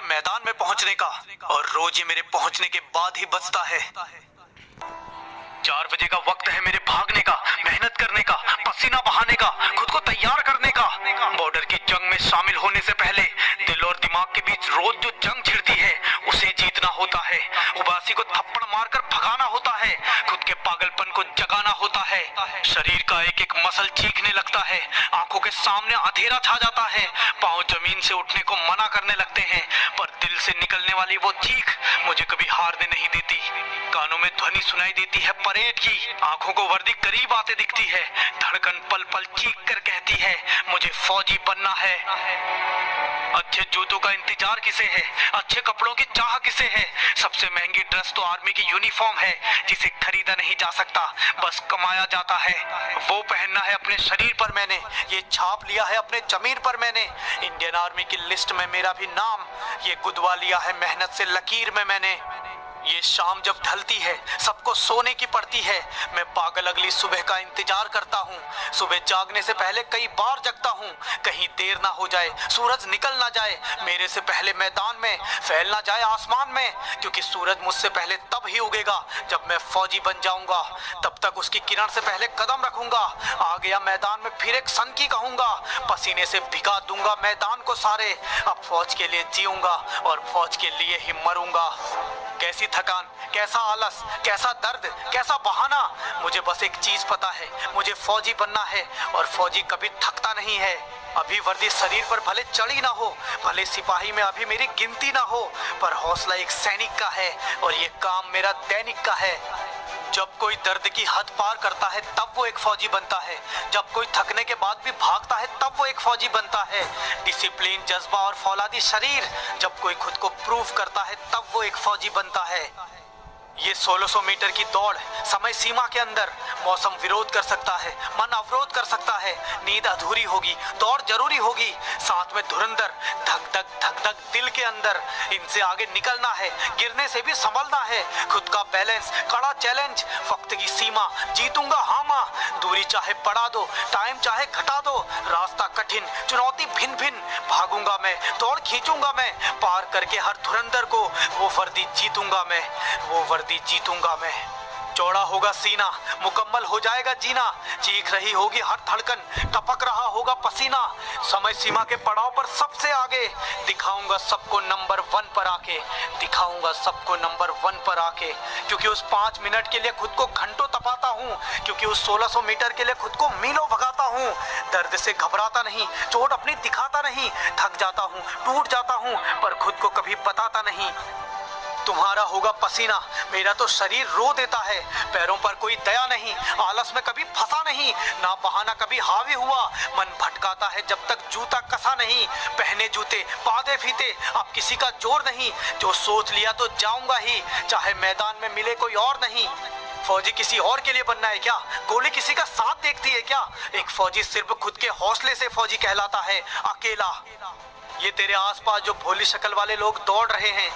मैदान में पहुंचने का, और रोज ये मेरे पहुंचने के बाद ही बचता है। 4 बजे का वक्त है मेरे भागने का, मेहनत करने का, पसीना बहाने का, खुद को तैयार करने का। बॉर्डर की जंग में शामिल होने से पहले दिल और दिमाग के बीच रोज जो जंग छिड़ती है उसे जीतना होता है। उबासी को थप्पड़ मारकर भगाना होता है, खुद के पागलपन को जगाना होता है। शरीर का एक एक मसल चीखने लगता है, आंखों के सामने अंधेरा छा जाता है, पांव जमीन से उठने को मना करने लगते हैं, पर दिल से निकलने वाली वो चीख मुझे कभी हारने नहीं देती। कानों में ध्वनि सुनाई देती है परेड की, आंखों को वर्दी करीब आते दिखती है, धड़कन पल पल चीख कर कहती है मुझे फौजी बनना है। अच्छे जूतों का इंतजार किसे है, अच्छे कपड़ों की चाह किसे है? सबसे महंगी ड्रेस तो आर्मी की यूनिफॉर्म है, जिसे खरीदा नहीं जा सकता, बस कमाया जाता है। वो पहनना है अपने शरीर पर मैंने, ये छाप लिया है अपने जमीर पर मैंने। इंडियन आर्मी की लिस्ट में मेरा भी नाम, ये गुदवा लिया है मेहनत से लकीर में मैंने। ये शाम जब ढलती है सबको सोने की पड़ती है, मैं पागल अगली सुबह का इंतजार करता हूँ। सुबह जागने से पहले कई बार जगता हूँ, कहीं देर ना हो जाए, सूरज निकल ना जाए मेरे से पहले मैदान में, फैल ना जाए आसमान में, क्योंकि सूरज मुझसे पहले तब ही उगेगा जब मैं फौजी बन जाऊंगा। तब तक उसकी किरण से पहले कदम रखूंगा, आ गया मैदान में फिर एक सन की कहूंगा, पसीने से भिगा दूंगा मैदान को सारे। अब फौज के लिए जीऊंगा और फौज के लिए ही मरूंगा। कैसी थकान, कैसा आलस, कैसा दर्द, कैसा बहाना, मुझे बस एक चीज पता है, मुझे फौजी बनना है, और फौजी कभी थकता नहीं है। अभी वर्दी शरीर पर भले चढ़ी ना हो, भले सिपाही में अभी मेरी गिनती ना हो, पर हौसला एक सैनिक का है और ये काम मेरा दैनिक का है। जब कोई दर्द की हद पार करता है तब वो एक फौजी बनता है, जब कोई थकने के बाद भी भागता है तब वो एक फौजी बनता है। डिसिप्लिन, जज्बा और फौलादी शरीर, जब कोई खुद को प्रूव करता है तब वो एक फौजी बनता है। ये 1600 मीटर की दौड़ समय सीमा के अंदर, मौसम विरोध कर सकता है, मन अवरोध कर सकता है, नींद अधूरी होगी, दौड़ जरूरी होगी, साथ में धुरंधर धक धक दिल के अंदर। इनसे आगे निकलना है, गिरने से भी संभलना है, खुद का बैलेंस, कड़ा चैलेंज, वक्त की सीमा, जीतूंगा हाँ माँ। दूरी चाहे बढ़ा दो, टाइम चाहे घटा दो, रास्ता कठिन, चुनौती भिन्न भिन्न, भागूंगा मैं, दौड़ खींचूंगा मैं, पार करके हर धुरंधर को वो वर्दी जीतूंगा मैं, वो वर्दी जीतूंगा मैं। चौड़ा होगा सीना, मुकम्मल हो जाएगा जीना, चीख रही होगी हर धड़कन, टपक रहा होगा पसीना, समय सीमा के पड़ाव पर सबसे आगे, दिखाऊंगा सबको नंबर 1 पर आके, दिखाऊंगा सबको नंबर 1 पर आके। क्योंकि उस 5 मिनट के लिए खुद को घंटों तपाता हूँ, क्योंकि उस 1600 मीटर के लिए खुद को मीलों भगाता हूँ। दर्द से घबराता नहीं, चोट अपनी दिखाता नहीं, थक जाता हूँ, टूट जाता हूँ, पर खुद को कभी बताता नहीं। तुम्हारा होगा पसीना, मेरा तो शरीर रो देता है, पैरों पर कोई दया नहीं, आलस में कभी फंसा नहीं, ना बहाना कभी हावी हुआ, मन भटकाता है जब तक जूता कसा नहीं, पहने जूते पादे फीते, अब किसी का जोर नहीं, जो सोच लिया तो जाऊंगा ही, चाहे मैदान में मिले कोई और नहीं। फौजी किसी और के लिए बनना है क्या? गोली किसी का साथ देखती है क्या? एक फौजी सिर्फ खुद के हौसले से फौजी कहलाता है, अकेला। ये तेरे आसपास जो भोली शक्ल वाले लोग दौड़ रहे हैं,